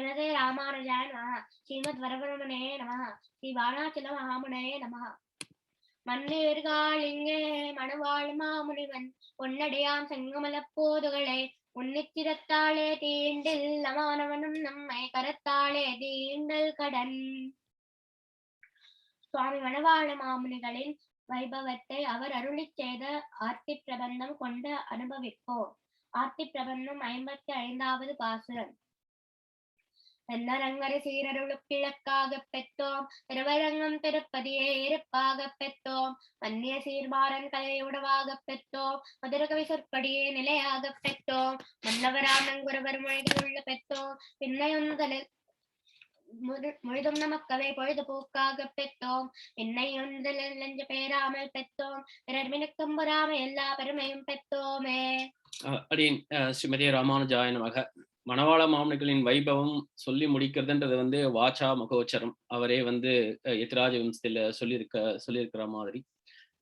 ஸ்ரீமதே ராமானுஜாய நமஹ. ஸ்ரீமத் வரவரமனே நமஹ. ஸ்ரீ வாணாச்சல மகாமுனே நமஹ. மன்னேர்காளிங்கே மணவாழ் மாமுனிவன் பொன்னடியாம் செங்கமலப்போதுகளை உன்னித்திரத்தாளே தீண்டில் அமானவனும் நம்மை கரத்தாளே தீண்டல் கடன். சுவாமி மணவாழ மாமுனிகளின் வைபவத்தை அவர் அருளிச் செய்த ஆர்த்தி பிரபந்தம் கொண்டு அனுபவிப்போம். ஆர்த்தி பிரபந்தம் 55வது பாசுரம். தென்னரங்கரை சீரருளுக்கிழக்காகப் பெற்றோம், திருவரங்கம் திருப்பதியே இருப்பாகப் பெற்றோம், மன்னிய சீர்பாரன் கலையுடவாகப் பெற்றோம், மதுரகவி சொற்படியே நிலையாகப் பெற்றோம், மன்னவராம் நங்குரவர் மொழிகள் உள்ள பெற்றோம், பின்னையொந்தலில் முழுதும் நமக்கவே பொழுது போக்காக பெற்றோம், பின்னையொந்தலில் நெஞ்ச பேராமல் பெற்றோம், பிறர் மினுக்கும் பொறாமை எல்லா பெருமையும் பெற்றோமே. அடியின் ஸ்ரீமதி ராமானுஜாய நமக. மணவாள மாமுனிகளின் வைபவம் சொல்லி முடிக்கிறதுன்றது வாச்சா மகோச்சரம். அவரே எத்திராஜ வம்சத்துல சொல்லியிருக்கிற மாதிரி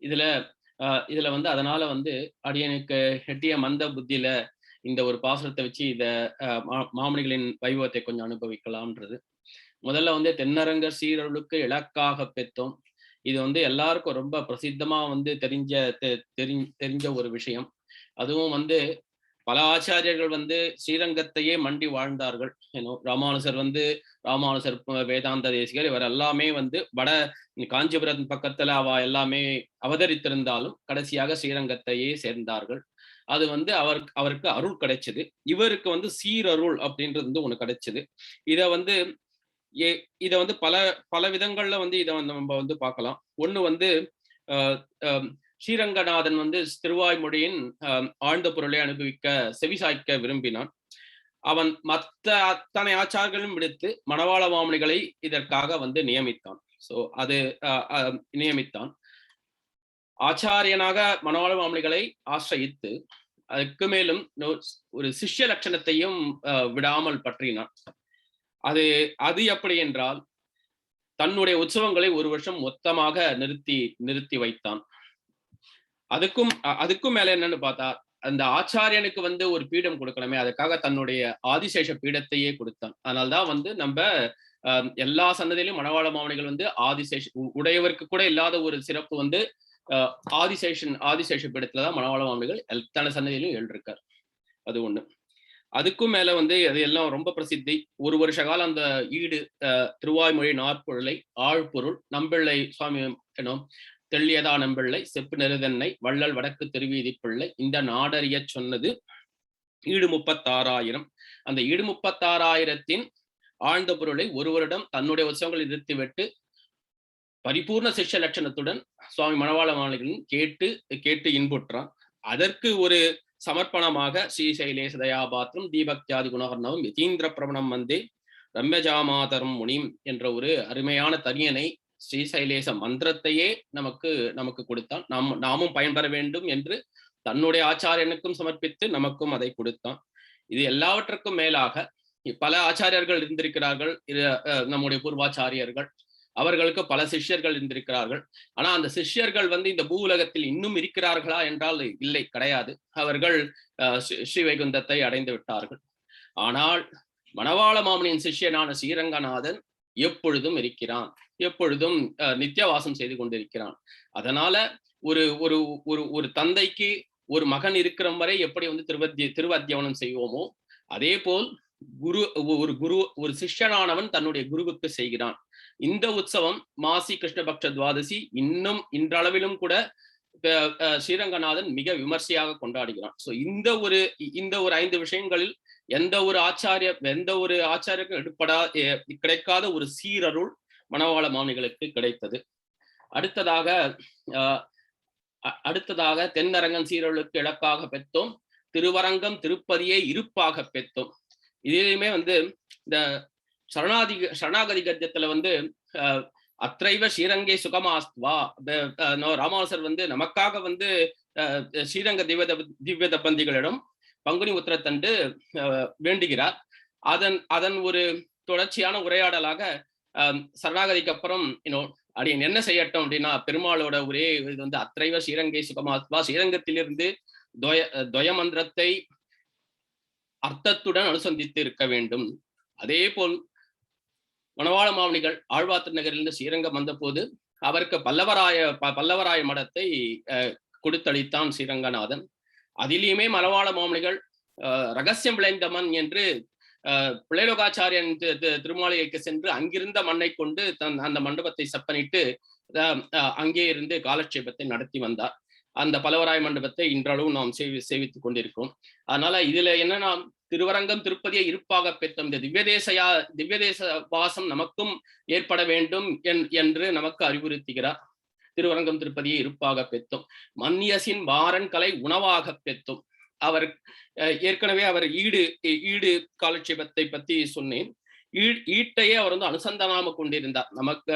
இதுல அதனால அடியனுக்கு எட்டிய மந்த புத்தியில இந்த ஒரு பாசுரத்தை வச்சு இத மாமுனிகளின் வைபவத்தை கொஞ்சம் அனுபவிக்கலாம்ன்றது. முதல்ல தென்னரங்கர் சீரருளுக்கு இலக்காக பெற்றோம். இது எல்லாருக்கும் ரொம்ப பிரசித்தமா தெரிஞ்ச ஒரு விஷயம். அதுவும் பல ஆச்சாரியர்கள் ஸ்ரீரங்கத்தையே மண்டி வாழ்ந்தார்கள். ராமானுசர் வேதாந்த தேசிகர் இவர் எல்லாமே வட காஞ்சிபுரம் பக்கத்துல எல்லாமே அவதரித்திருந்தாலும் கடைசியாக ஸ்ரீரங்கத்தையே சேர்ந்தார்கள். அது அவருக்கு அருள் கிடைச்சது. இவருக்கு சீரருள் அப்படின்றது ஒண்ணு கிடைச்சது. இத பல பல விதங்கள்ல இதை நம்ம பார்க்கலாம். ஒண்ணு ஸ்ரீரங்கநாதன் திருவாய்மொழியின் ஆழ்ந்த பொருளை அனுபவிக்க செவிசாய்க்க விரும்பினான். அவன் மற்ற அத்தனை ஆச்சாரங்களும் விடுத்து மணவாள மாமுனிகளை இதற்காக நியமித்தான். நியமித்தான். ஆச்சாரியனாக மணவாள மாமுனிகளை ஆசிரியித்து அதுக்கு மேலும் ஒரு சிஷ்ய லட்சணத்தையும் விடாமல் பற்றினான். அது எப்படி என்றால், தன்னுடைய உற்சவங்களை ஒரு வருஷம் மொத்தமாக நிறுத்தி வைத்தான். அதுக்கும் மேல என்னன்னு பார்த்தா, அந்த ஆச்சாரியனுக்கு ஒரு பீடம் கொடுக்கணுமே, அதுக்காக தன்னுடைய ஆதிசேஷ பீடத்தையே கொடுத்தான். அதனால்தான் நம்ம எல்லா சன்னதியிலும் மணவாள மாமுனிகள் ஆதிசேஷ உடையவருக்கு கூட இல்லாத ஒரு சிறப்பு ஆதிசேஷ பீடத்துலதான் மணவாள மாமுனிகள் எத்தனை சன்னதியிலும் எழுதிருக்கார். அது ஒண்ணு. அதுக்கும் மேல அது எல்லாம் ரொம்ப பிரசித்தி. ஒரு வருஷ காலம் அந்த திருவாய்மொழி நாற்பொருளை ஆழ்பொருள் நம்பிள்ளை சுவாமி தெள்ளியதா நம்பிள்ளை செப்பு நெருதென்னை வள்ளல் வடக்கு திருவீதி பிள்ளை இந்த நாடறிய சொன்னது 36,000. அந்த 36,000 ஆழ்ந்த பொருளை ஒரு வருடம் தன்னுடைய உற்சவங்களை நிறுத்திவிட்டு பரிபூர்ண சிஷ்ய லட்சணத்துடன் சுவாமி மணவாள மாமுனிகளின் கேட்டு இன்புற்றான். அதற்கு ஒரு சமர்ப்பணமாக ஸ்ரீசைலேச தயாபாத்திரம் தீபக்தியாதி குணகர்ணவம் யதீந்திர பிரபணம் ரம்யஜாமாதரம் முனிம் என்ற ஒரு அருமையான தனியனை ஸ்ரீசைலேச மந்திரத்தையே நமக்கு கொடுத்தான். நாமும் பயன்பெற வேண்டும் என்று தன்னுடைய ஆச்சாரியனுக்கும் சமர்ப்பித்து நமக்கும் அதை கொடுத்தான். இது எல்லாவற்றுக்கும் மேலாக பல ஆச்சாரியர்கள் இருந்திருக்கிறார்கள். நம்முடைய பூர்வாச்சாரியர்கள், அவர்களுக்கு பல சிஷ்யர்கள் இருந்திருக்கிறார்கள். ஆனா அந்த சிஷ்யர்கள் இந்த பூவுலகத்தில் இன்னும் இருக்கிறார்களா என்றால் இல்லை, கிடையாது. அவர்கள் ஸ்ரீ வைகுந்தத்தை அடைந்து விட்டார்கள். ஆனால் மணவாள மாமுனியின் சிஷ்யனான ஸ்ரீரங்கநாதன் எப்பொழுதும் இருக்கிறான், எப்பொழுதும் நித்தியவாசம் செய்து கொண்டிருக்கிறான். அதனால ஒரு ஒரு ஒரு ஒரு தந்தைக்கு ஒரு மகன் இருக்கிற வரை எப்படி திருவத்தியவனம் செய்வோமோ, அதே போல் ஒரு சிஷ்யனானவன் தன்னுடைய குருவுக்கு செய்கிறான். இந்த உற்சவம் மாசி கிருஷ்ணபக்ஷ துவாதசி இன்னும் இன்றளவிலும் கூட ஸ்ரீரங்கநாதன் மிக விமர்சையாக கொண்டாடுகிறான். சோ இந்த ஒரு 5 விஷயங்களில் எந்த ஒரு ஆச்சாரியருக்கும் கிடைக்காத ஒரு சீரருள் மணவாள மாமுனிகளுக்கு கிடைத்தது. அடுத்ததாக தென்னரங்கன் சீரருளுக்கு இலக்காக பெற்றோம், திருவரங்கம் திருப்பதியே இருப்பாக பெற்றோம். இதிலுமே இந்த சரணாகதி கத்தியத்துல அத்தைவ ஸ்ரீரங்கே சுகமாஸ்துவா ராமானுசர் நமக்காக ஸ்ரீரங்க திவ்ய தம்பதிகளிடம் பங்குனி உத்திரத்தண்டு வேண்டுகிறார். அதன் ஒரு தொடர்ச்சியான உரையாடலாக சரணாகதிக்கு அப்புறம் அடியன் என்ன செய்யட்டும் அப்படின்னா, பெருமாளோட ஒரே இது அத்தைவ ஸ்ரீரங்கே சுகமாஸ்துவா, ஸ்ரீரங்கத்திலிருந்து துவய மந்திரத்தை அர்த்தத்துடன் அனுசந்தித்து இருக்க வேண்டும். அதே போல் மணவாள மாமுனிகள் ஆழ்வார் திருநகரிலிருந்து ஸ்ரீரங்கம் வந்தபோது அவருக்கு பல்லவராய மடத்தை கொடுத்தளித்தான் ஸ்ரீரங்கநாதன். அதிலேயுமே மணவாள மாமுனிகள் ரகசியம் விளைந்தமன் என்று பிள்ளைலோகாச்சாரியன் திருமாளிகைக்கு சென்று அங்கிருந்த மண்ணை கொண்டு அந்த மண்டபத்தை செப்பனிட்டு அங்கே இருந்து காலட்சேபத்தை நடத்தி வந்தார். அந்த பல்லவராய மண்டபத்தை இன்றளவும் நாம் சேவித்துக் கொண்டிருக்கிறோம். அதனால இதுல என்னன்னா, திருவரங்கம் திருப்பதியை இருப்பாக பெற்றோம். இந்த திவ்யதேச வாசம் நமக்கும் ஏற்பட வேண்டும் என்று நமக்கு அறிவுறுத்துகிறார். திருவரங்கம் திருப்பதியை இருப்பாக பெற்றோம். மன்னியசின் வாரன் கலை உணவாக பெற்றோம். அவர் ஏற்கனவே அவர் ஈடு காலட்சேபத்தை பத்தி சொன்னேன். ஈட்டையே அவர் வந்து அனுசந்தானமாக கொண்டிருந்தார். நமக்கு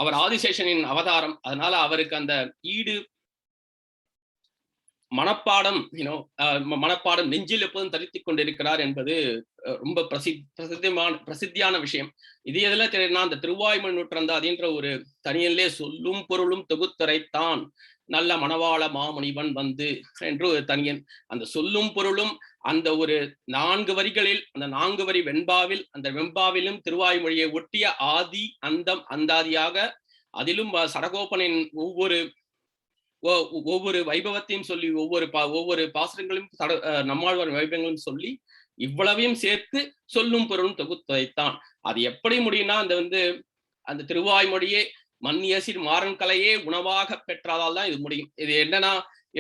அவர் ஆதிசேஷனின் அவதாரம். அதனால அவருக்கு அந்த ஈடு மனப்பாடம் நெஞ்சில் எப்போதும் தரித்துக் கொண்டிருக்கிறார் என்பது ரொம்ப பிரசித்தியான விஷயம். இது எதுல தெரியும்னா, அந்த திருவாய்மொழி நூற்றந்து அப்படின்ற ஒரு தனியிலே சொல்லும் பொருளும் தொகுத்துரைத்தான் நல்ல மணவாள மாமுனிவன் வந்து என்று ஒரு தனியன். அந்த சொல்லும் பொருளும் அந்த ஒரு 4 வரிகளில், அந்த 4 வரி வெண்பாவில், அந்த வெண்பாவிலும் திருவாய்மொழியை ஒட்டிய ஆதி அந்தம் அந்தாதியாக, அதிலும் சடகோபனின் ஒவ்வொரு வைபவத்தையும் சொல்லி, ஒவ்வொரு பாசுரங்களையும் நம்மாழ்வார் வைபவங்களையும் சொல்லி, இவ்வளவையும் சேர்த்து சொல்லும் பொருளும் தொகுத்துரைத்தான். அது எப்படி முடியும்னா, அந்த திருவாய்மொழியே மன்னியசின் மாறன் கலையே உணவாக பெற்றதால் தான் இது முடியும். இது என்னன்னா,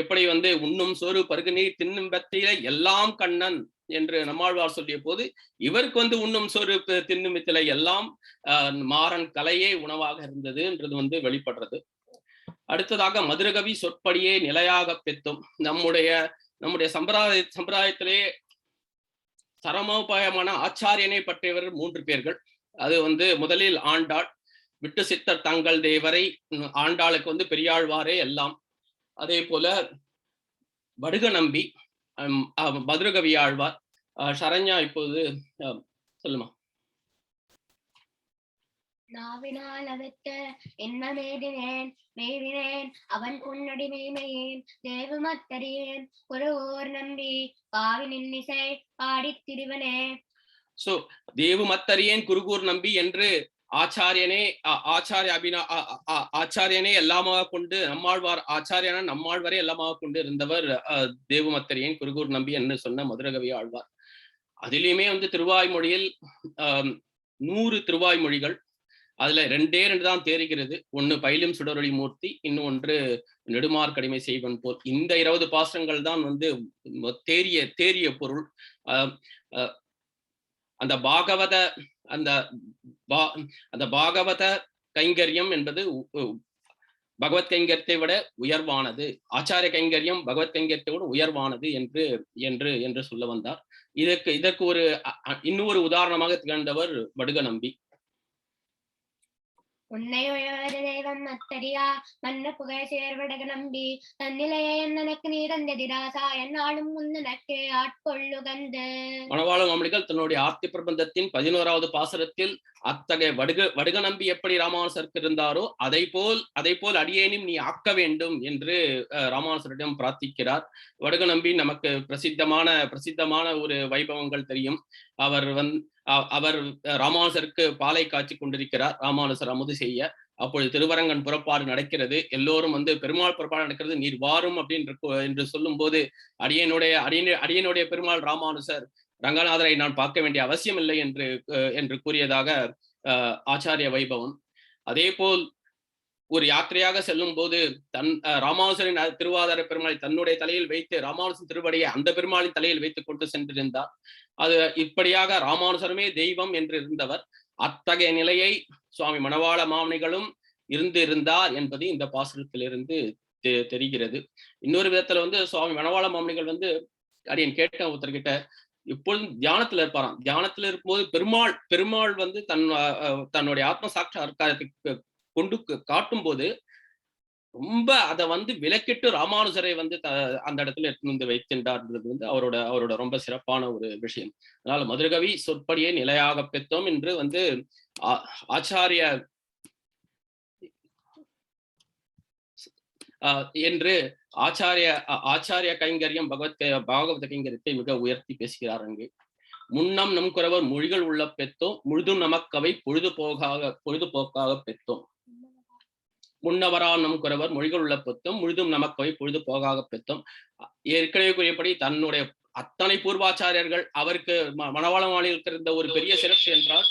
எப்படி உண்ணும் சோறு பருகு நீர் தின்னும் வெற்றில எல்லாம் கண்ணன் என்று நம்மாழ்வார் சொல்லிய போது, இவருக்கு உண்ணும் சோறு தின்னும் வெற்றில எல்லாம் மாறன் கலையே உணவாக இருந்தது என்றது வெளிப்படுறது. அடுத்ததாக மதுரகவி சொற்படியே நிலையாக பெற்றும். நம்முடைய சம்பிரதாயத்திலே சரமோபாயமான ஆச்சாரியனை பற்றியவர் 3 பேர்கள். அது முதலில் ஆண்டாள், விட்டு சித்தர் தங்கள் தேவரை, ஆண்டாளுக்கு பெரியாழ்வாரே எல்லாம். அதே போல வடுக நம்பி, மதுரகவி ஆழ்வார். சரண்யா இப்போது சொல்லுமா. நாவினால் அவத்த என்ன மேவினேன் அவன் பொன்னடி மேமையேன் தேவமத்தறியேன் குருவோர் நம்பி பாவி நின்னிசை பாடித் திருவனே. சோ தேவமத்தறியேன் குருகூர் நம்பி என்று ஆச்சாரியனே எல்லாமாக கொண்டு, நம்மாழ்வார் ஆச்சாரியன நம்மாழ்வாரே எல்லாமாக கொண்டு இருந்தவர் தேவமத்தரியன் குருகூர் நம்பி என்று சொன்ன மதுரகவி ஆழ்வார். அதிலுமே திருவாய்மொழியில் 100 திருவாய்மொழிகள். அதுல 2 தான் தெரிகிறது. ஒண்ணு பயிலும் சுடரொளி மூர்த்தி, இன்னொன்று நெடுமார் கடிமை செய்வன் போல். இந்த 20 பாசுரங்கள் தான் தேரிய பொருள். அந்த பாகவத கைங்கரியம் என்பது பகவத் கைங்கரியத்தை விட உயர்வானது. ஆச்சாரிய கைங்கரியம் பகவத் கைங்கரியத்தை விட உயர்வானது என்று சொல்ல வந்தார். இதற்கு இன்னொரு உதாரணமாக திகழ்ந்தவர் வடுக நம்பி. உன்னையொழிவது தெய்வம் மத்தரியா மன்ன புகழ சேர்வடக நம்பி தன்னிலையை எனக்கு நீ தந்ததிராசா என்னாலும் முன்னனக்கே ஆட்கொள்ளுகந்து. மணவாள மாமுனிகள் தன்னுடைய ஆர்த்தி பிரபந்தத்தின் 11வது பாசுரத்தில் அத்தகைய வடுக நம்பி எப்படி ராமானுசருக்கு இருந்தாரோ அதை போல் அடியேனும் நீ ஆக்க வேண்டும் என்று ராமானுசரிடம் பிரார்த்திக்கிறார். வடுக நம்பி நமக்கு பிரசித்தமான ஒரு வைபவங்கள் தெரியும். அவர் ராமானுசருக்கு பாலை காய்ச்சி கொண்டிருக்கிறார். ராமானுசர் அமுது செய்ய. அப்பொழுது திருவரங்கன் புறப்பாடு நடக்கிறது. எல்லோரும் பெருமாள் புறப்பாடு நடக்கிறது, நீர் வாரும் என்று சொல்லும் போது, அடியனுடைய பெருமாள் ராமானுசர் ரங்கநாதரை நான் பார்க்க வேண்டிய அவசியம் இல்லை என்று கூறியதாக ஆச்சாரிய வைபவம். அதே போல் ஒரு யாத்திரையாக செல்லும் போது ராமானுசரின் திருவாதார பெருமாளை தன்னுடைய தலையில் வைத்து ராமானுசன் திருவடியை அந்த பெருமாளின் தலையில் வைத்துக் கொண்டு சென்றிருந்தார். அது இப்படியாக ராமானுசருமே தெய்வம் என்று இருந்தவர். அத்தகைய நிலையை சுவாமி மணவாள மாமுனிகளும் இருந்தார் என்பது இந்த பாசுரத்திலிருந்து தெரிகிறது. இன்னொரு விதத்துல சுவாமி மணவாள மாமுனிகள் அடியன் கேட்ட ஒருத்தர்கிட்ட, இப்பொழுதும் தியானத்துல இருப்பாராம். தியானத்துல இருக்கும்போது பெருமாள் தன்னுடைய ஆத்ம சாட்சாத்காரத்தை கொண்டு காட்டும் போது ரொம்ப அதை விலக்கிட்டு ராமானுசரை அந்த இடத்துல எடுத்து வைத்திருந்தார்ன்றது அவரோட ரொம்ப சிறப்பான ஒரு விஷயம். அதனால மதுரகவி சொற்படியே நிலையாக பெற்றோம் என்று ஆச்சாரிய கைங்கரியம் பாகவத கைங்கரியத்தை மிக உயர்த்தி பேசுகிறார் அங்கே. முன்னம் நம் குறவர் மொழிகள் உள்ள பெத்தோம் முழுதும் நமக்கவை பொழுதுபோக்காக பெத்தோம். முன்னவரால் நம் குறவர் மொழிகள் உள்ள பெத்தோம் முழுதும் நமக்கவை பொழுதுபோக்காக பெத்தோம். ஏற்கனவே கூறியபடி தன்னுடைய அத்தனை பூர்வாச்சாரியர்கள் அவருக்கு மணவாள மாளிகைக்கு இருந்த ஒரு பெரிய சிறப்பு என்றால்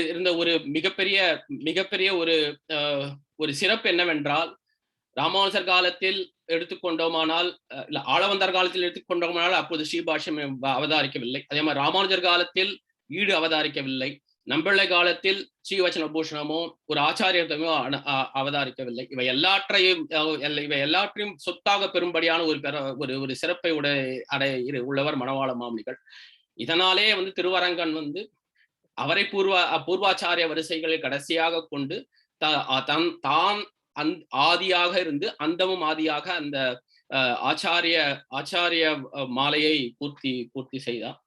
இருந்த ஒரு மிகப்பெரிய ஒரு சிறப்பு என்னவென்றால், ராமானுஜர் காலத்தில் எடுத்துக்கொண்டோமானால் இல்ல ஆளவந்தார் காலத்தில் எடுத்துக்கொண்டோமானால் அப்போது ஸ்ரீபாஷ்யம் அவதாரிக்கவில்லை. அதே மாதிரி ராமானுஜர் காலத்தில் ஈடு அவதாரிக்கவில்லை. நம்பிள்ளை காலத்தில் ஸ்ரீவச்சன பூஷணமோ ஒரு ஆச்சாரியத்தமோ அவதாரிக்கவில்லை. இவை எல்லாற்றையும் சொத்தாக பெறும்படியான ஒரு சிறப்பை உள்ளவர் மணவாள மாமுனிகள். இதனாலே திருவரங்கன் அவரை பூர்வாச்சாரிய வரிசைகளில் கடைசியாக கொண்டு தான் ஆதியாக இருந்து அந்தமும் ஆதியாக அந்த ஆச்சாரிய மாலையை பூர்த்தி செய்தார்.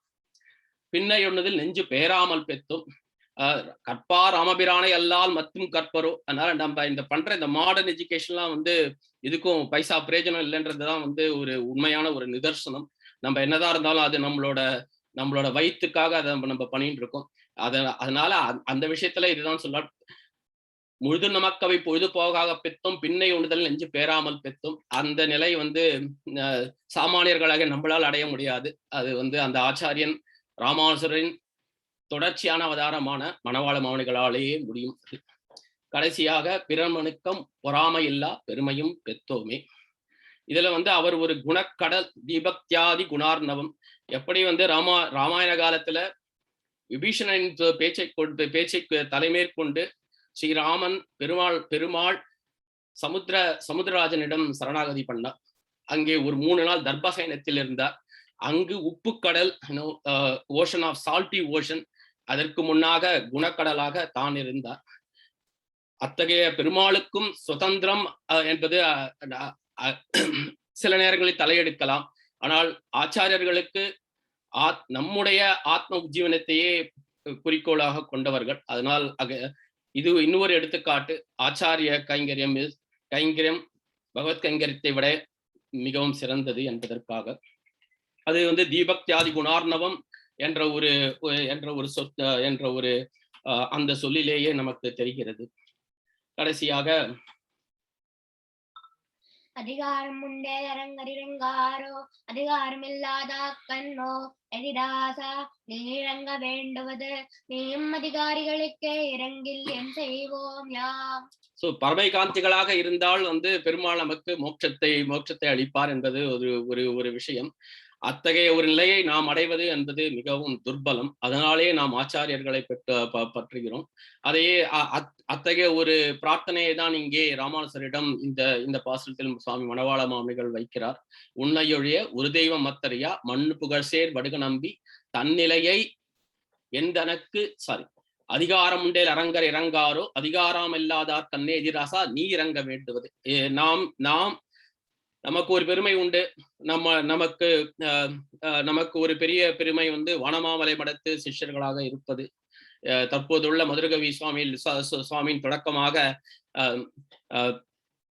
பின்னையொன்னதில் நெஞ்சு பேராமல் பெத்தும் கற்பார் ராமபிரானை அல்லால் மத்தும் கற்பரோ. அதனால நம்ம இந்த மாடர்ன் எஜுகேஷன்லாம் இதுக்கும் பைசா பிரயோஜனம் இல்லைன்றதுதான் ஒரு உண்மையான ஒரு நிதர்சனம். நம்ம என்னதான் இருந்தாலும் அது நம்மளோட வயிற்றுக்காக அதை நம்ம பண்ணிட்டு இருக்கோம். அதனால அந்த விஷயத்துல இதுதான் சொல்ல, முழுது நமக்கவை பொழுதுபோகாக பெத்தோம் பின்னை உண்ணுதல் நெஞ்சு பேராமல் பெத்தோம். அந்த நிலை சாமானியர்களாக நம்மளால் அடைய முடியாது. அது அந்த ஆச்சாரியன் ராமானுஜரின் தொடர்ச்சியான அவதாரமான மணவாள மாமுனிகளாலேயே முடியும். கடைசியாக பிரமணுக்கம் பொறாமை இல்லா பெருமையும் பெத்தோமே. இதுல அவர் ஒரு குணக்கடல் தீபக்தியாதி குணார்ணவம். எப்படி ராமாயண காலத்துல விபீஷணன் பேச்சை தலைமேற்கொண்டு ஸ்ரீராமன் பெருமாள் சமுத்திரராஜனிடம் சரணாகதி பண்ணார். அங்கே ஒரு 3 நாள் தர்பசயனத்தில் இருந்தார். அங்கு உப்புக்கடல், ஓஷன் ஆஃப் சால்டி ஓஷன், அதற்கு முன்னாக குணக்கடலாக தான் இருந்தார். அத்தகைய பெருமாளுக்கும் சுதந்திரம் என்பது சில நேரங்களில் தலையெடுக்கலாம். ஆனால் ஆச்சாரியர்களுக்கு நம்முடைய ஆத்ம உஜ்ஜீவனத்தையே குறிக்கோளாக கொண்டவர்கள். அதனால் இது இன்னொரு எடுத்துக்காட்டு. ஆச்சாரிய கைங்கரியம் பகவத் கைங்கரியத்தை விட மிகவும் சிறந்தது என்பதற்காக அது தீபக்தியாதி குணார்ணவம் என்ற ஒரு அந்த சொல்லிலேயே நமக்கு தெரிகிறது. கடைசியாக அதிகாரம் உண்டே அரங்கரிரங்காரோ அதிகாரம் இல்லாத கண்ணோ எதிராசா நீ இறங்க வேண்டுவது நீயும் அதிகாரிகளுக்கே இறங்கில் என் செய்வோம் யாம். பரமை காந்திகளாக இருந்தால் பெருமாள் நமக்கு மோட்சத்தை அளிப்பார் என்பது ஒரு விஷயம். அத்தகைய ஒரு நிலையை நாம் அடைவது என்பது மிகவும் துர்பலம். அதனாலே நாம் ஆச்சாரியர்களை பற்றுகிறோம். அதையே அத்தகைய ஒரு பிரார்த்தனையை தான் இங்கே ராமானுஜரிடம் இந்த பாசுரத்தில் சுவாமி மணவாள மாமுனிகள் வைக்கிறார். உன்னையொழிய ஒரு தெய்வம் மத்தறியா மண்ணு புகழ்சேர் வடுக நம்பி தன்னிலையை அதிகாரம் உண்டேல் அரங்கர் இறங்காரோ அதிகாரம் இல்லாதார் கண்ணே எதிராசா நீ இறங்க வேண்டுவது. நமக்கு ஒரு பெருமை உண்டு. நமக்கு ஒரு பெரிய பெருமை வனமாமலை மடத்து சிஷ்யர்களாக இருப்பது. தற்போதுள்ள மதுரகவி சுவாமியின் தொடக்கமாக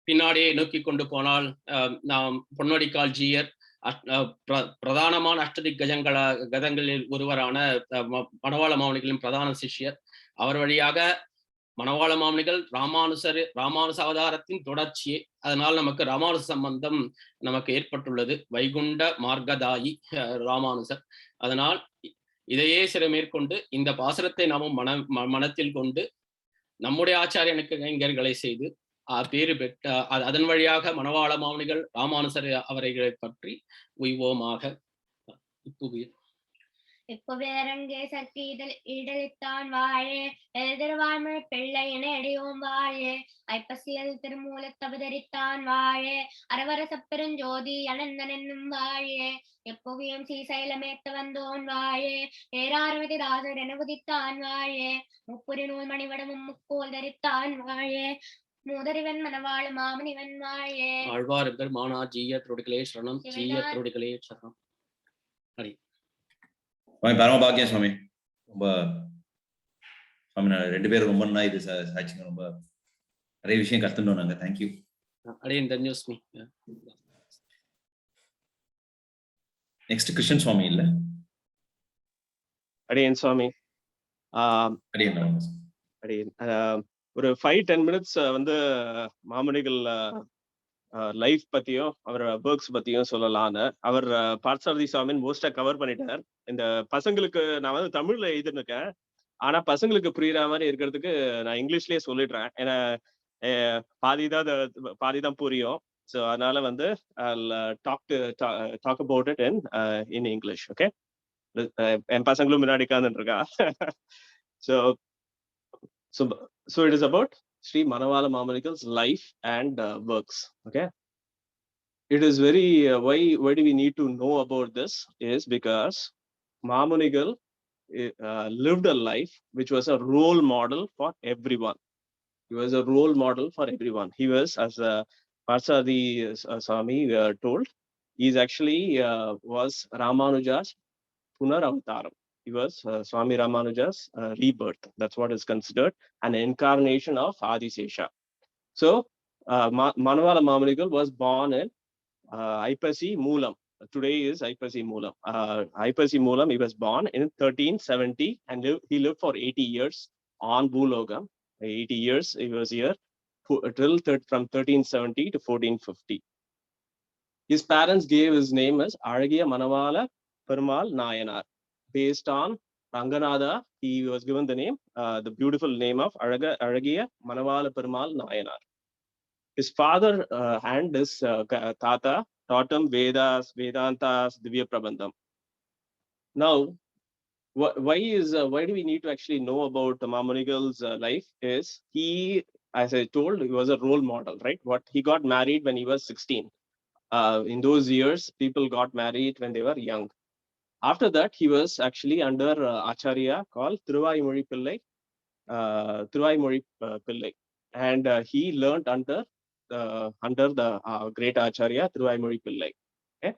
பின்னாடியே நோக்கி கொண்டு போனால் நாம் பொன்னடிக்கால் ஜீயர் பிரதானமான அஷ்டதிக் கதங்களில் ஒருவரான மணவாள மாமுனிகளின் பிரதான சிஷ்யர். அவர் வழியாக மணவாள மாமுனிகள் ராமானுச அவதாரத்தின் தொடர்ச்சியே. அதனால் நமக்கு ராமானுச சம்பந்தம் நமக்கு ஏற்பட்டுள்ளது. வைகுண்ட மார்க்கதாயி ராமானுசர். அதனால் இதையே மேற்கொண்டு இந்த பாசுரத்தை நாமும் மனத்தில் கொண்டு நம்முடைய ஆச்சாரியனுக்கு கைங்கர்களை செய்து பேறு பெற்ற அதன் வழியாக மணவாள மாமுனிகள் ராமானுசர் அவர்களை பற்றி உய்வோமாக. இப்புவேரங்கே சற்கி இடலித்தான் வாழே எதிர்வாழ்மை பிள்ளையினை அடியோம் வாழே ஐப்பசியல் திருமூலத்தவதரித்தான் வாழே அரவரச பெருஞ்சோதி அனந்தன் என்னும் வாழே எப்புவியும் சீசைலமேத்த வந்தோன் வாழே ஏரார்வதி ராசர் என உதித்தான் வாழே முப்புரி நூல் மணிவடமும் முக்கோல் தரித்தான் வாழே மூதறிவன் மணவாள மாமுனிவன் வாழே. ஆழ்வார் பெருமானா ஜீய திருடிகளே சரணம் ஜீய திருடிகளே சரணம். பரமபாக்கியம் சுவாமி. ரொம்ப சுவாமி 2 பேரும் ரொம்ப நல்லா இது சாட்சிங்க. ரொம்ப நிறைய விஷயம் கத்துட்டோம் நாங்க. தேங்க்யூ. அடையன் தன்யோஸ்மி. Next Christian Swami இல்ல அடியேன் சுவாமி. அடியேன் அடியேன் ஒரு 5-10 மினிட்ஸ் வந்து மாமுனிகள் லைஃப் பத்தியும் அவர் ஒர்க்ஸ் பத்தியும் சொல்லலான்னு. அவர் பார்த்தசாரதி சுவாமின் மோஸ்டா கவர் பண்ணிட்டார். இந்த பசங்களுக்கு நான் வந்து தமிழ்ல எழுதிருக்கேன், ஆனா பசங்களுக்கு புரியுற மாதிரி இருக்கிறதுக்கு நான் இங்கிலீஷ்லயே சொல்லிடுறேன். ஏன்னா பாதிதான் புரியும். ஸோ அதனால வந்து talk about it in English. Okay, என் பசங்களும் முன்னாடி உட்கார்ந்துட்டு இருக்கா. So it is about Sri Manavala Mamunigal's life and works. Okay, it is very why do we need to know about this is because Mamunigal lived a life which was a role model for everyone. He was a role model for everyone. He was, as Parsadi Swami told, he's actually was Ramanuja's Punar Avataram. He was Swami Ramanuja's rebirth. That's what is considered an incarnation of Adisesha. So Manavala Mamunigal was born in Aipasi Moolam. Today is Aipasi Moolam. Aipasi Moolam, he was born in 1370 and he lived for 80 years on Bhulogam. 80 years he was here till from 1370 to 1450. His parents gave his name as Aragiya Manavala Perumal Nayanar. Based on Ranganatha, he was given the name, the beautiful name of Aragiya Manavala Perumal Nayanar. His father and his Tata taught him Vedas, Vedantas, Divya Prabandham. Now, why do we need to actually know about Mamunigal's life is he, as I told, he was a role model, right? He got married when he was 16. In those years, people got married when they were young. After that, he was actually under Acharya called Thiruvaimozhi Pillai, and he learned under the great Acharya Thiruvaimozhi Pillai. Okay?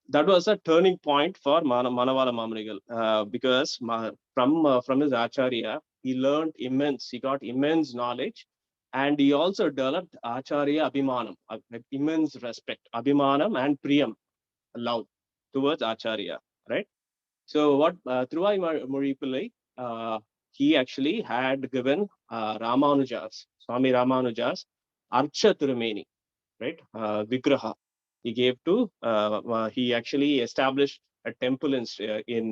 That was a turning point for Manavala Mamunigal because from his Acharya, he learned he got immense knowledge, and he also developed Acharya Abhimanam, immense respect, Abhimanam and Priyam, love towards Acharya, right? So what Thiruvaimozhi Pillai, he actually had given Swami Ramanuja's Archa Tirumeni, right? Vigraha. He gave to, he actually established a temple in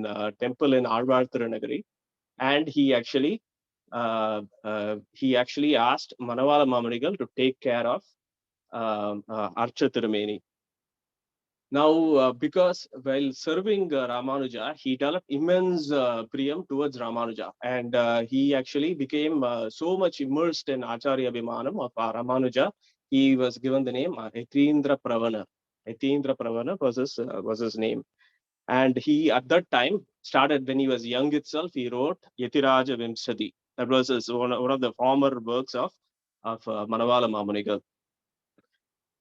Alvar Tirunagari, and he actually asked Manavala Mamunigal to take care of Archa Tirumeni. Now, because while serving Ramanuja, he developed immense priyam towards Ramanuja, and he actually became so much immersed in Acharya Abhimanam of Ramanuja. He was given the name Yatindra Pravana. Yatindra Pravana was his name, and he at that time started, when he was young itself, he wrote Yatiraja Vimsati. That was one of the former works of Manavala Mamunigal.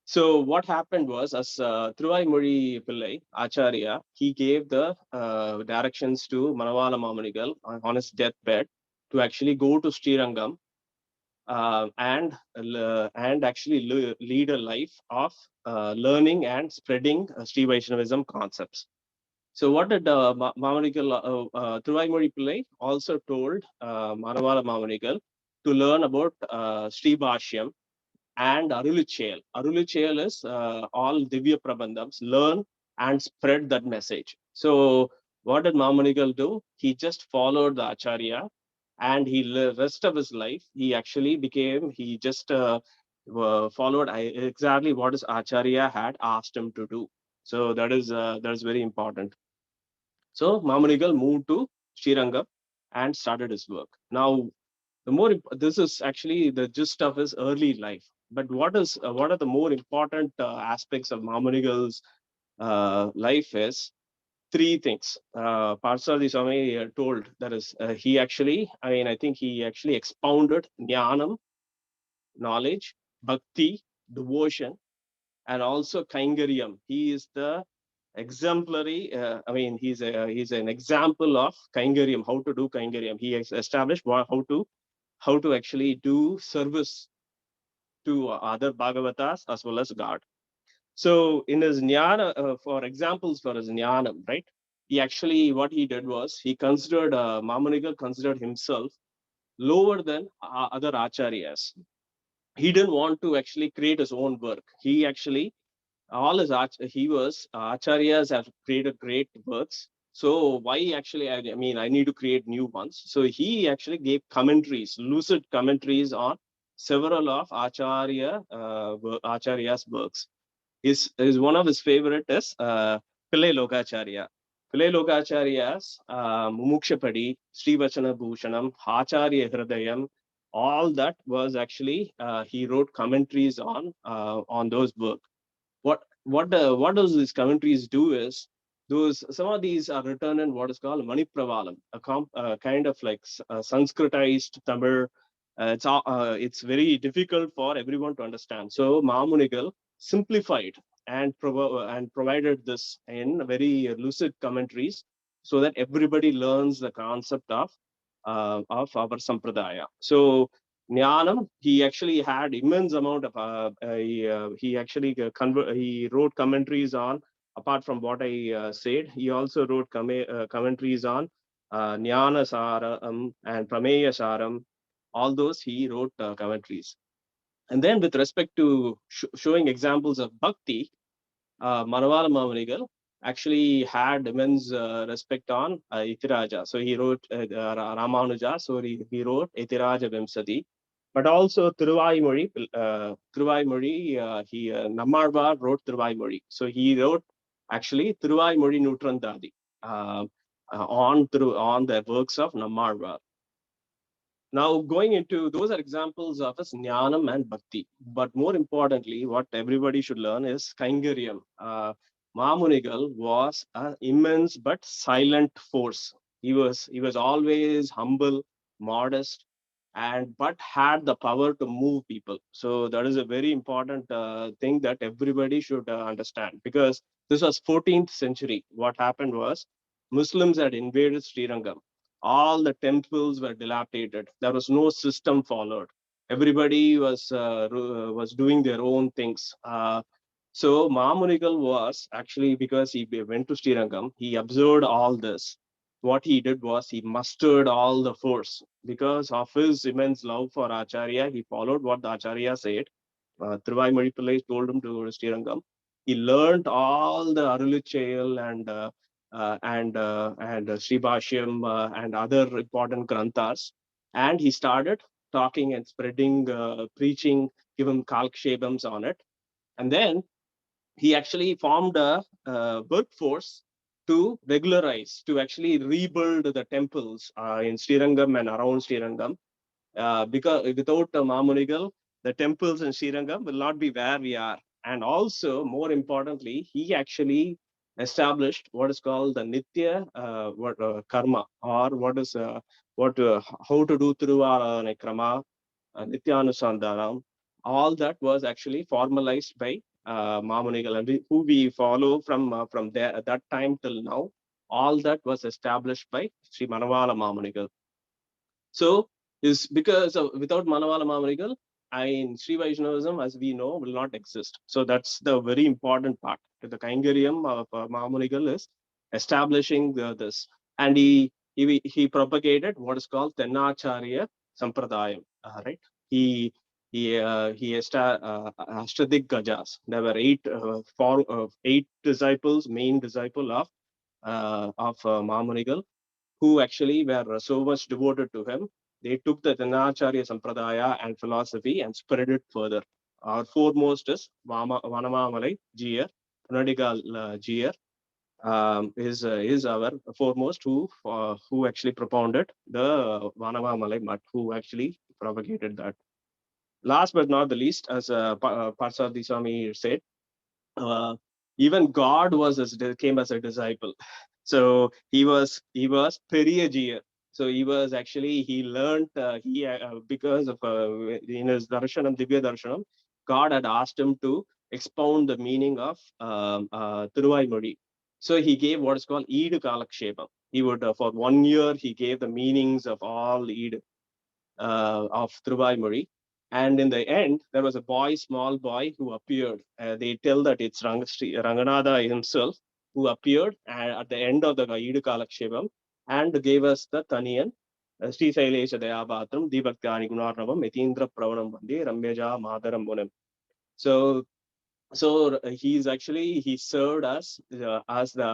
So what happened was, as Thiruvaimozhi Pillai, Acharya, he gave the directions to Manavala Mamunigal on his deathbed to actually go to Srirangam and actually lead a life of learning and spreading Sri Vaishnavism concepts. So what did Mamunigal, Thiruvaimozhi Pillai also told Manavala Mamunigal to learn about Sri Bhashyam and Arulichayal. Arulichayal is all Divya Prabandhams, learn and spread that message. So what did Mamunigal do? He just followed the Acharya, and the rest of his life, he actually just followed exactly what his Acharya had asked him to do. So that is very important. So Mamunigal moved to Srirangam and started his work. Now, this is actually the gist of his early life. But what are the more important aspects of Mamunigal's life is three things. Parsadi Swami told, that is, he actually expounded Jnanam, knowledge, Bhakti, devotion, and also Kaingaryam. He is the exemplary, he's an example of Kaingaryam, how to do Kaingaryam. He established how to actually do service to other Bhagavatas as well as God. So in his jnana, for examples for his jnanam, right? He actually, what he did was, he considered, Mamunigal considered himself lower than other acharyas. He didn't want to actually create his own work. He actually, he was, acharyas have created great works. So why actually, I mean, I need to create new ones. So he actually gave commentaries, lucid commentaries on several of Acharya's works. His one of his favorite is Pillai Lokacharya. Pillai Lokacharya's Mumukshapadi, Srivachana Bhushanam, Acharya Hridayam, all that was actually, he wrote commentaries on those works. What does these commentaries do is, some of these are written in what is called Manipravalam, a kind of like Sanskritized Tamil. It's very difficult for everyone to understand. So Mamunigal simplified and provided this in very lucid commentaries, so that everybody learns the concept of our sampradaya. So Jnanam, he actually had immense amount of, he actually he wrote commentaries on, apart from what I said, he also wrote commentaries on Jnana Saram and Prameya Saram. All those he wrote commentaries. And then with respect to showing examples of bhakti, Manavala Mamunigal actually had immense respect on Itiraja. So he wrote Ramanuja, so he wrote Itiraja Vimsati. But also Thiruvaimozhi, Nammalvar wrote Thiruvaimozhi. So he wrote actually Thiruvaimozhi Nutrandadi on the works of Nammalvar. Now, going into, those are examples of his jnanam and bhakti. But more importantly, what everybody should learn is Kaingaryam. Mamunigal was an immense but silent force. He was always humble, modest, but had the power to move people. So that is a very important thing that everybody should understand, because this was 14th century. What happened was, Muslims had invaded Srirangam. All the temples were dilapidated. There was no system followed. Everybody was doing their own things. So Mamunigal was actually, because he went to Srirangam, he observed all this. What he did was, he mustered all the force. Because of his immense love for Acharya, he followed what the Acharya said. Thiruvaimozhi Pillai told him to go to Srirangam. He learned all the Arulichayal and Sri Bhashyam and other important granthas. And he started talking and spreading, preaching, giving kalkshebams on it. And then he actually formed a workforce to regularize, to actually rebuild the temples in Srirangam and around Srirangam. Because without Mamunigal, the temples in Srirangam will not be where we are. And also, more importantly, he actually established what is called the Nitya Karma, or how to do Thiruvarana Krama, Nityanusandhanam. All that was actually formalized by Mamunigal, and who we follow from there at that time till now. All that was established by Sri Manavala Mamunigal. So is because without Manavala Mamunigal, Sri Vaishnavism, as we know, will not exist. So that's the very important part. The Kaingaryam of Mamunigal is establishing this, and he propagated what is called Tennacharya Sampradayam. Right? He Ashtadik Gajas. There were eight disciples, main disciple of Mamunigal, who actually were so much devoted to him. They took the Dhanacharya Sampradaya and philosophy and spread it further. Our foremost is Vanamamalai Jiyar, Mamunigal Jiyar, is our foremost, who actually propounded the Vanamamalai Mutt, who actually propagated that. Last but not the least, as Parsadi Swami said, even God came as a disciple. So he was Periyajiya. So he learned, because of in his darshanam, Divya Darshanam, God had asked him to expound the meaning of Thiruvaimozhi. So he gave what is called Eid Kalakshepam. He would, for 1 year, he gave the meanings of all Eid of Thiruvaimozhi. And in the end, there was a boy, small boy, who appeared. They tell that it's Ranganatha himself who appeared at the end of the Idu Kalakshepam and gave us the Taniyan, Sri Sailesha Dayabatram, Dibhaktani Gunarnavam, Yatindra Pravanam Bandi, Ramyaja Madaram Munam. So he served as the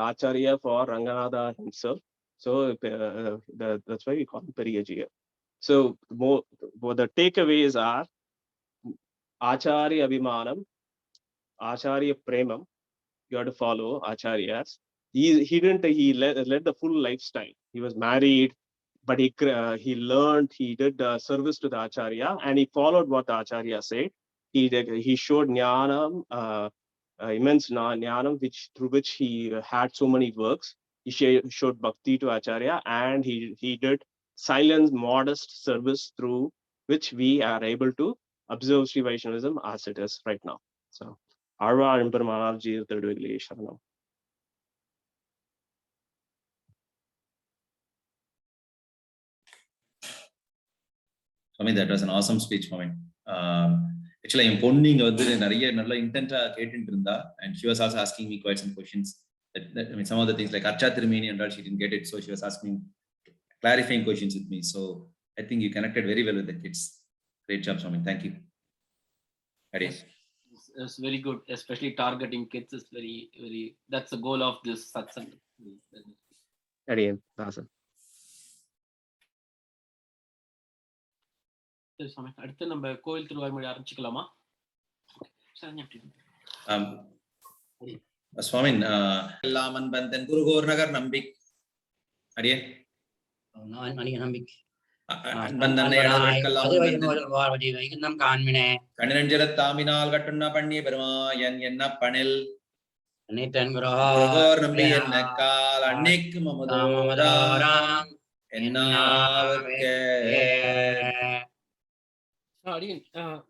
Acharya for Ranganatha himself. So that's why we call him Periyajiya. So the takeaways are Acharya Abhimanam, Acharya Premam. You have to follow Acharyas. He led the full lifestyle. He was married, but he learned, he did service to the Acharya, and he followed what the Acharya said. He showed Jnanam, immense Jnanam, through which he had so many works. He showed bhakti to Acharya, and he did silent, modest service through which we are able to observe Sri Vaishnavism as it is right now. So, Arva Impermanar Jeevathaduvilli Sharanam. Swami, that was an awesome speech, Swami. Actually, என் பொண்ணு இங்க வந்து நிறைய நல்ல இன்டென்ட்டா கேட்டுட்டு இருந்தா, and she was also asking me quite some questions. I mean, some of the things like Archa Tirumeni and all, she didn't get it, so she was asking clarifying questions with me. So I think you connected very well with the kids. Great job, Swami. Thank you. It's very good, especially targeting kids is very, very. That's the goal of this satsang. அடுத்து நம்ம கோயில் திருவாய்மொழி ஆரம்பிச்சுக்கலாமா? சுவாமி எல்லாமன் பந்தன் குருகோர் நகர் நம்பிக் அடியே நம்பிக் கண்ணிரஞ்சலத்தாமினால் கட்டுண்ண பண்ணிய பெருமாயன் என்ன பணில் நம்பி என்ன கால் அன்னைக்கு மமதோராம் என்னாவர்க்கே.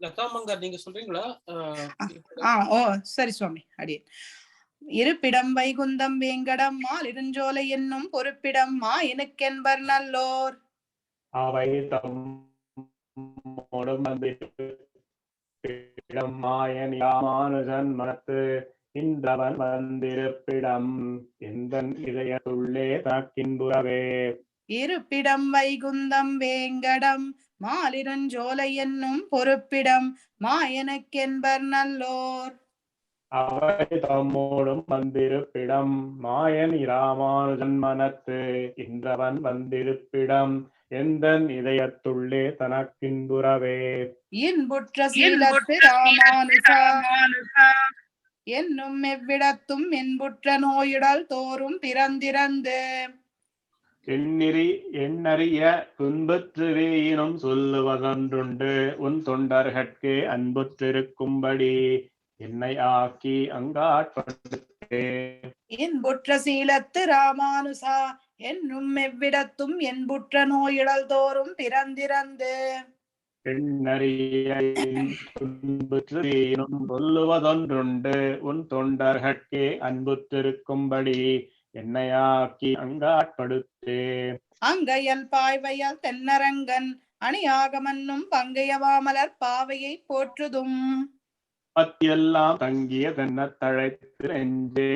லதாமங்கர் நீங்க சொல்றீங்களா? ஓ சரி சுவாமி. அடியேன். இருப்பிடம் வைகுந்தம் வேங்கடம் மாலிருஞ்சோலை என்னும் பொறுப்பிடம் மாயனுக்கென்பர் நல்லோர் அவை மாயன் யாமானுஜன் மனத்து இன்றவன் வந்திருப்பிடம் எந்தன் இதயத்துள்ளே தனக்கின்புறவே. இருப்பிடம் வைகுந்தம் வேங்கடம் மாலிருஞ்சோலை என்னும் பொறுப்பிடம் மாயனுக்கென்பர் நல்லோர் அவை தம்மோடும் வந்திருப்பிடம் மாயன் இராமானுஜன் மனத்து இன்றவன் வந்திருப்பிடம் எந்தன் இதயத்துள்ளே தனக்கின்புறவே. இன்புற்ற சீலத்து ராமானுஜா என்னும் எவ்விடத்தும் என்புற்ற நோயுடல் தோறும் பிறந்திறந்து எண்ணறிய துன்புற்றுவேயினும் சொல்லுவதொன்றுண்டு உன் தொண்டர்கட்கு அன்புற்றிருக்கும்படி என்னை ஆக்கி அங்காட்படுத்தே. என்புற்ற சீலத்து ராமானுசா என்னும் எவ்விடத்தும் என்புற்ற நோயுடல் தோறும் பிறந்திறந்து துன்புற்றுவேயினும் சொல்லுவதொன்றுண்டு உன் தொண்டர்கட்கே அன்புற்றிருக்கும்படி என்னையாக்கி அங்காட்படுத்தே. அங்கையல் பாய்வையல் தென்னரங்கன் அணியாகமன்னும் பங்கைய மாமலர் பாவையை போற்றுதும் பத்தியெல்லாம் தங்கிய தென்ன தழைத்து நெஞ்சே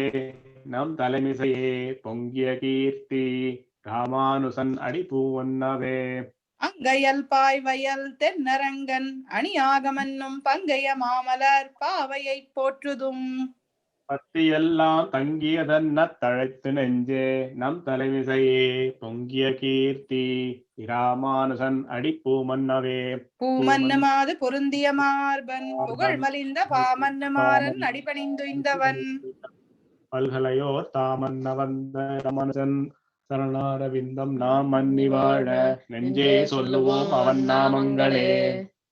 நம் தலைமிசையே பொங்கிய கீர்த்தி ராமானுசன் அடி பூவன்னவே. அங்கையல் பாய்வயல் தென்னரங்கன் அணியாகமன்னும் பங்கைய மாமலர் பாவையை போற்றுதும் பத்தியெல்லாம் தங்கியதன்ன தழைத்து நெஞ்சே நம் தலைவிசையே பொங்கிய கீர்த்தி இராமானுசன் அடிப்பூ மன்னவே. பூமன்னுமாது பொருந்திய மார்பன் புகழ் மலிந்த பாமன்னு மாறன் அடிபணிந்துய்ந்தவன் பல்கலையோ தாமன்ன வந்த ரமனுஜன் சரணாரவிந்தம் நாம் மன்னி வாழ நெஞ்சே சொல்லுவோம் அவன் நாமங்களே.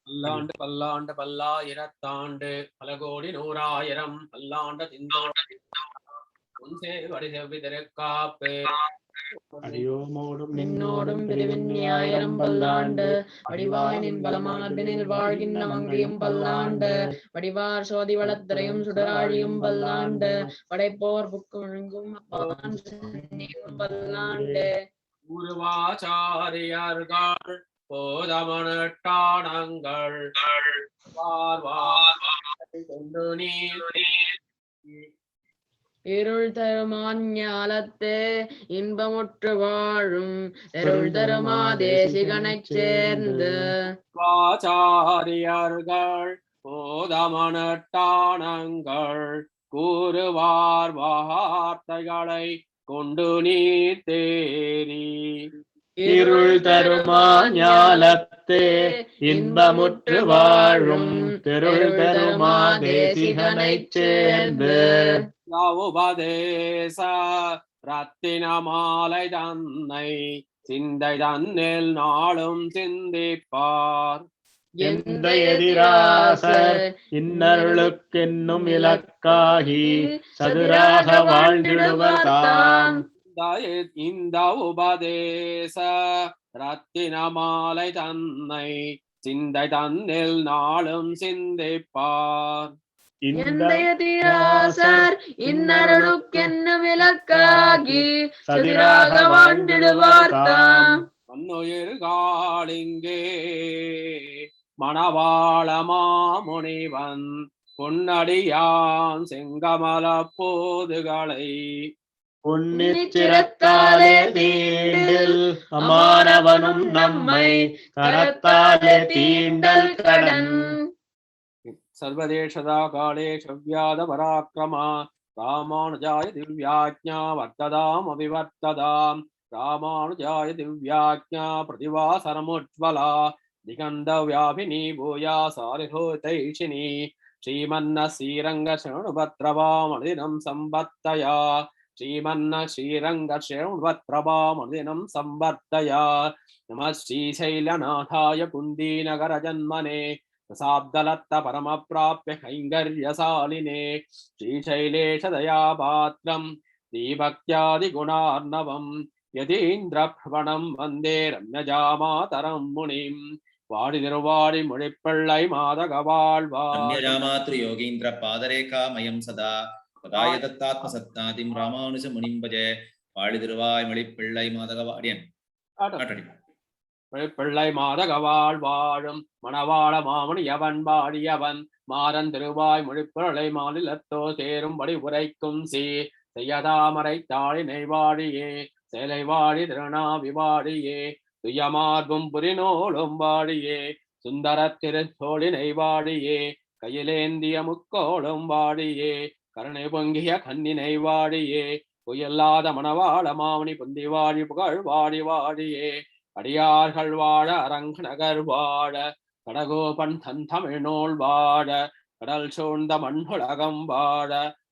பல்லாண்டு பல்லாண்டு பல்லாயிரத்தாண்டு பல கோடி நூறாயிரம் பல்லாண்டு திருக்காப்பு அடியோமோடும் நின்னோடும் பிரிவின்யாயிரம் பல்லாண்டு வடிவாயினின் பலமார்பினில் வாழ்கின்ற மங்கையும் பல்லாண்டு வடிவார் சோதி வளத்திரையும் சுடராழியும் பல்லாண்டு படைப்போர் புக்கு ஒழுங்கும் பல்லாண்டு. பூர்வாச்சாரியர்கள் போதமனட்டானங்கள் கொண்டு நீர் இருள் தருமான் ஞாலத்தே இன்பமுற்று வாழும் இருள் தருமா தேசிகனைச் சேர்ந்து வாச்சாரியர்கள் போதமனட்டானங்கள் கூறுவார் வார்த்தைகளை கொண்டு நீர் தேரி இருள் தருமா ஞாலத்தே இன்பமுற்று வாழும் திருள் தருமா தேசிகனைச் சேர்ந்து உபதேச ரத்தின மாலை தன்னை சிந்தை தன்னில் நாளும் சிந்திப்பார் எந்த எதிராசர் இன்னருளுக்கென்னும் இலக்காகி சதுராக வாழ்ந்திடுவர் தாம் இந்த உபதேச ரத்தின மாலை தன்னை சிந்தை தன்னில் நாளும் சிந்திப்பார் எந்த எதிராசர் இன்னருளுக்கென்னும் இலக்காகி சதுராக வாழ்ந்திடுவார் தாம் மண்ணுயிர் காளிங்கே மணவாளமா முனிவன் பொன்னடியான் செங்கமல போதுகளை புன்னிச்சிரத்தாலே தீண்டில் அமானவனும் நம்மை கரத்தாலே தீண்டல் கடன் சர்வதேசதா காலேஷ வியாத பராக்கிரமா ராமானுஜாய திவ்யாஜ்ஞா வர்த்ததாம் அபிவர்த்ததாம் ராமானுஜாய திவ்யாஜ்ஞா பிரதிவாசரமுஜ்வலா திகண்ட வியாபினி பூயா சாரிஹோதைஷினி ஸ்ரீமன்ன ஸ்ரீரங்க சரணுபத்ரவாமதினம் சம்பத்தயா ஸ்ரீமன்ன ஸ்ரீரங்க சரணுபத்ரவாமதினம் சம்பத்தயா நம ஸ்ரீசைலநாதாய குந்தீநகர ஜன்மனே பிரசாப்தலத்த பரம பிராப்ய கைங்கர்யசாலினே ஸ்ரீசைலேஷ தயாபாத்ரம் தீபக்தியாதி குணார்ணவம் யதீந்திர பிரவணம் வந்தே ரம்யஜாமாதரம் முனிம் வாடி திருவாடி மொழிப்பிள்ளை மாதகவாழ்வார் யோகீந்திர பாதரேகாமயம் சதா பதாய தத்தாத்ம சத்தாதிம் ராமானுஜ முனிம்பஜே வாடி திருவாய் மொழிப்பிள்ளை மாதகவாடியன் பிள்ளை மாதகவாள் வாழும் மணவாள மாமணி எவன் பாடியவன் மாறன் திருவாய் மொழிப்பிள்ளை மாநிலத்தோ சேரும்படி உரைக்கும் செய்யதாமரை தாளினை வாடியே சேலை வாடி திருநாவி வாடியே துயமார்பும் புரிநூலும் வாடியே சுந்தர திருத்தோளினை வாடியே கையிலேந்திய முக்கோளும் வாடியே கருணை பொங்கிய கண்ணினை வாடியே பொய்யல்லாத மணவாள மாமணி புந்தி வாடி புகழ் வாடி வாடியே அடியார்கள் வாழ அரங்கநகர் வாழ கடகோபன் தன் தமிழ்நூல் வாழ கடல் சூழ்ந்த மண்ணுலகம் வாழ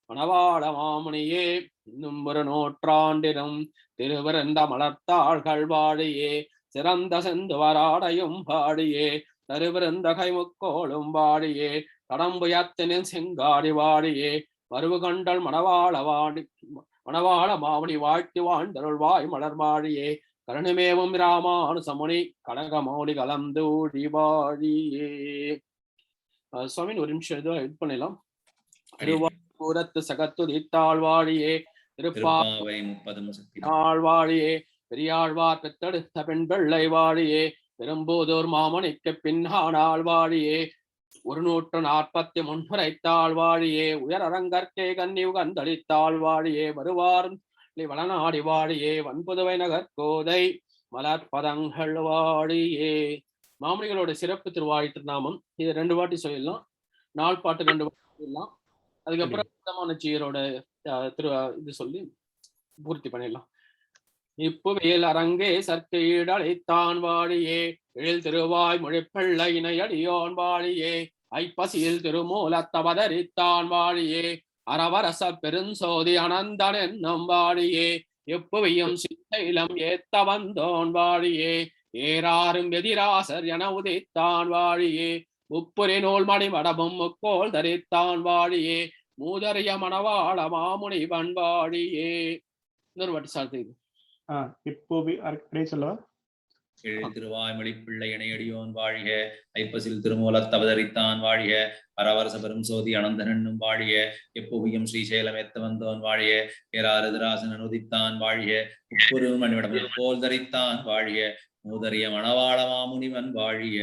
மணவாள மாமுனியே இன்னும் ஒரு நூற்றாண்டிலும் திருவிருந்த மலர்த்தாள்கள் வாடியே சிறந்த செந்துவராடையும் பாடியே தருவிருந்த கைமுக்கோளும் வாடியே கடம்புயத்தினில் செங்காடி வாடியே மருவு கண்டல் மணவாள மாமுனி வாழ்த்தி வாழ்ந்தருள் வாய் மலர் வாழியே கருணிமேவும் ராமானுசமுனி கடகமௌலி கலந்தூடி வாழியே. சுவாமி ஒரு நிமிஷம் இது பண்ணலாம். திருவாரூரத்து சகத்துதித்தாள் வாழியே திருப்பாவை 30 வாழியே பெரியாழ்வார் பெத்தெடுத்த பெண் பிள்ளை வாழியே பெரும்போதூர் மாமணிக்கு பின்னானாள் வாழியே 143 உரைத்தாள் வாழியே உயர் அரங்கற்கே கன்னி உகந்தளித்தாள் வாழியே வருவாரும் வளநாடி வாழியே வன்புதுவை நகர்கோதை மலர்பதங்கள் வாழியே. மாமணிகளோட சிறப்பு திருவாழி திருநாமம் இது 2 வாட்டி சொல்லிடலாம், 4 பாட்டு 2 வாட்டி சொல்லிடலாம். அதுக்கப்புறம் சீரோட இது சொல்லி பூர்த்தி பண்ணிடலாம். இப்புவியல் அரங்கே சற்கையீடழைத்தான் வாழியே எழில் திருவாய் மொழிப்பிள்ளை இணையடியோன் வாழியே ஐப்பசியில் திருமூலத்தவதரித்தான் வாழியே அரவரச பெருஞ்சோதி அனந்தன் என்னும் வாழியே எப்புவியும் சித்தைலம் ஏத்த வந்தோன் வாழியே ஏறாரும் எதிராசர் என உதைத்தான் வாழியே முப்புரி நூல் மணிமடமும் முக்கோள் தரித்தான் வாழியே மூதறிய மணவாள மாமுனி வாழியே. இன்னொரு வாட்டி சார்த்தி சொல்லவா? எழில் திருவாய் மொழிப்பிள்ளை இணையடியோன் வாழிய ஐப்பசில் திருமூலத்தவதரித்தான் வாழிய அரவரச பெரும் சோதி அனந்தனும் வாழிய எப்புவியும் ஸ்ரீசைலம் ஏத்த வந்தோன் வாழிய ஏறாறுதிராசன் அனுதித்தான் வாழிய உப்புரு மணிவடம் போல் தரித்தான் வாழிய மூதறிய மணவாள மாமுனிவன் வாழிய.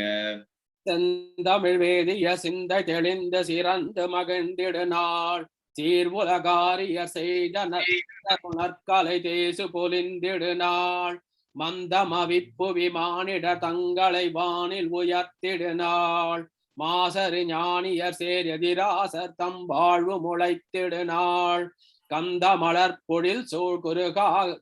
செந்தமிழ் வேதிய சிந்தை தெளிந்த சிறந்து மகிழ்ந்திடு நாள் சீர்வுலகாரிய செய்த நற்கலை தேசு பொலிந்திடு நாள் மந்தமவிப்பு விமானிட தங்களை வானில் உயர்த்திடு நாள் மாசரு ஞானியர் சேர் எதிராசர் தம் வாழ்வு முளைத்திடு நாள் கந்த மலர்பொழில் சூழ்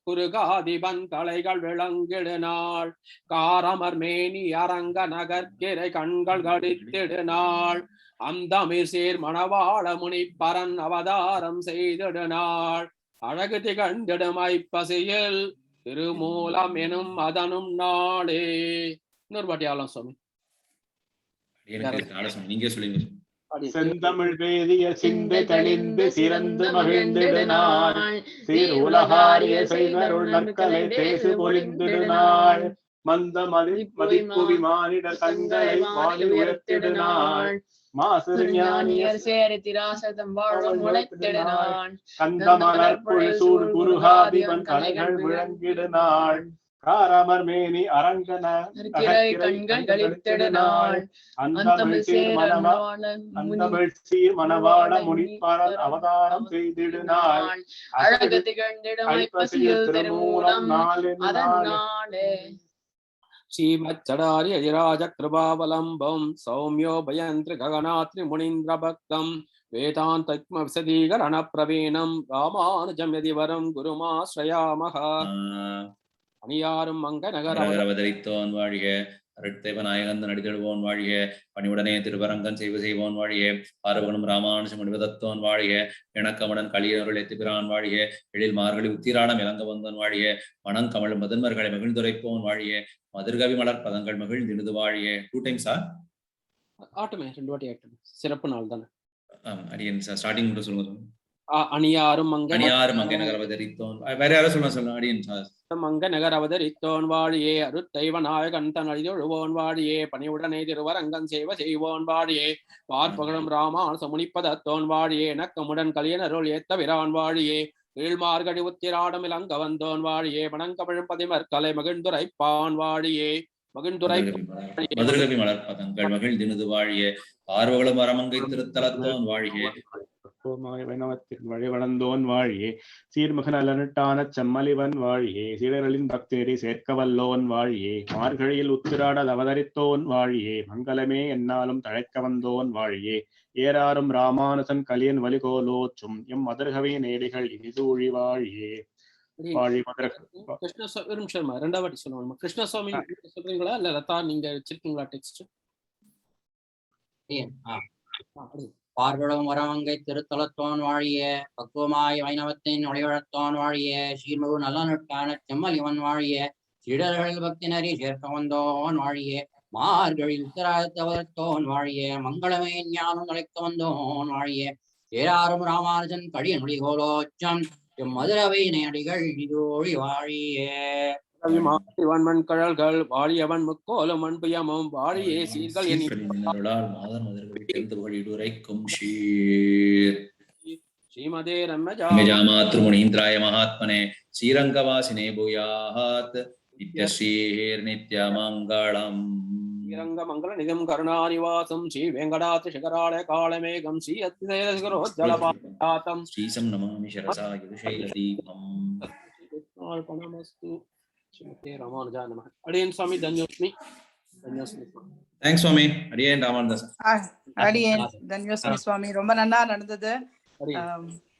குறுகாதிபன் கலைகள் விளங்கிடு நாள் காரமர் மேனி அரங்க நகர்கிரை கண்கள் கடித்திடு நாள் அந்தமிர் சேர் மணவாள முனி பரன் அவதாரம் செய்திடு நாள் அழகு திகழ்ந்திடும் ஐப்பசியில் திருமூலம் எனும் அதனும் நாளே. இன்னொரு பாட்டி ஆளம் சுவாமி. நீங்க சொல்லுங்க. செந்தமிழ் வேதிய சிந்தை தெளிந்து சிறந்து மகிழ்ந்திடு நாள் சீர் உலகாரிய செய்வருள் நற்கலை தேசு பொலிந்திடு நாள் மந்த மதிப்பு விமானிட தங்களை வாழி உயர்த்திடு நாள் மாசரு ஞானியர் சேரி திராசதம் வாழ்வு முளைத்திடு நாள் கந்த மலர்பொழி சூழ் குருகாதிபன் கலைகள் விளங்கிடு நாள் காரமர் மேனி அரங்கன கண்கள் கழித்திடு நாள் அந்தமிழ் சீர் மணவாள முனிப்பரன் அவதாரம் செய்திடு நாள் அழகு திகழ்ந்திடும் ஐப்பசியில் திருமூலம் நாளே. ஸ்ரீமச்சடாரி அஜிராஜ கிருபாவலம்பம் சௌமியோ பயந்திர ககனாத்ரி முனீந்திர பக்தம் வேதாந்தக்ம விசதீகரண பிரவீணம் ராமானுஜம் யதிவரம் குருமாஸ்ரயாமஹ. அணியாரும் மங்க நகர் அவதரித்தோன் வாழிய அருட்தேவ நாயகந்தன் அடிதழுவோன் வாழிய பணிவுடனே திருவரங்கன் செய்வோன் வாழிய ஆறுவனும் ராமானுஜம் அடிவதத்தோன் வாழிய இணக்கமுடன் களியருள் எத்திபிரான் வாழிய எழில் மார்கழி உத்திராடம் இளங்க வந்தோன் வாழிய மணங்கமழும் மதன்மர்களை மகிழ்ந்துரைப்போன் வாழிய மதுர்கவி மலர் பதங்கள் மகிழ்ந்திடுது வாழிய. 2 times ஆட்டுமே 2 வாட்டி ஆட்டுமே. சிறப்பு நாள் தானே. அடியன் ஸ்டார்டிங் மட்டும் சொல்லுங்க. அணியாரும் மங்க நகர் அவதரித்தோன் வேற யாரும் சொல்லுங்க. அடியன் மங்க நகர் அவதரித்தோன் வாழியே அருத்தைவ நாயகன் தன் அழிதொழுவோன் வாழியே பணிவுடனே திருவரங்கன் செய்வோன் வாழியே பார்ப்பகழும் ராமானுச முனிப்பதத்தோன் வாழியே நக்கமுடன் கலியனருள் ஏத்த விரான் வாழியே கீழ்மார்கடி உத்திராடம் இலங்க வந்தோன் வாழியே மணங்கமிழும் பதிமர் கலை மகிழ்ந்துரைப்பான் வாழியே மதுர்கவி மலர் பதங்கள் மகிழ்ந்தினுது வாழியே பார்வகளும் அரமங்கை திருத்தலத்தோன் வாழியே வைணவத்தின் வழி வளர்ந்தோன் வாழியே சீர்மகன் அலனுட்டான செம்மலிவன் வாழியே சீடர்களின் பக்தேரி சேர்க்க வல்லோன் வாழியே மார்கழியில் உத்திராடல் அவதரித்தோன் வாழியே மங்களமே என்னாலும் தழைக்க வந்தோன் வாழியே ஏறாரும் ராமானுசன் கலியன் வலிகோலோச்சும் எம் மதுர்கவி நேடிகள் இனிதூழி வாழியே. வாழி மதுர ரெண்டாவது வாட்டி சொல்லுவாங்க. கிருஷ்ணசுவாமி சொல்றீங்களா இல்ல லதா நீங்க வச்சிருக்கீங்களா டெக்ஸ்ட்? பார்வளும் வரமங்கை திருத்தலத்தோன் வாழிய பக்குவமாய் வைணவத்தின் ஒளிவழத்தோன் வாழிய சீர்முகு நல்ல நுட்டான செம்மலிவன் வாழிய சீடர்கள் பக்தினரி சேர்க்க வந்தோன் வாழிய மார்கழி உத்தராத்தவர்த்தோன் வாழிய மங்களமே ஞானம் அழைக்க வந்தோன் வாழிய ஏறாரும் ராமானுஜன் கடியன் ஒளிகோலோச்சம் மதுரவை நேடிகள் இதோழி வாழியே. வன்மன் கழல்கள் வாழியவன் முக்கோலும் அன்புயமும் வாழியே சீர்கள் ஸ்ரீமதே ரம்மஜாமாத்ருமுனீந்திராய மகாத்மனே ஸ்ரீரங்கவாசினே பூயாத் நித்யஸ்ரீர் நித்யமங்களம். ஸ்ரீரங்கமங்கல நிதம் கருணாநிவாசம் ஸ்ரீ வெங்கடாத்ரி சிகராலய காலமேகம் ஸ்ரீ அத்திதேஜலபாதம் ஸ்ரீசம் நமாமி சிரசா யுஷைலதீபம். ராமானுஜா நமஹ. அடியேன் சுவாமி தன்யோஸ்மி. தேங்க்ஸ் சுவாமி. அடியேன் ராமானுதாஸ். அடியேன் தன்யோஸ்மி சுவாமி. ரொம்ப நல்லா நடந்தது.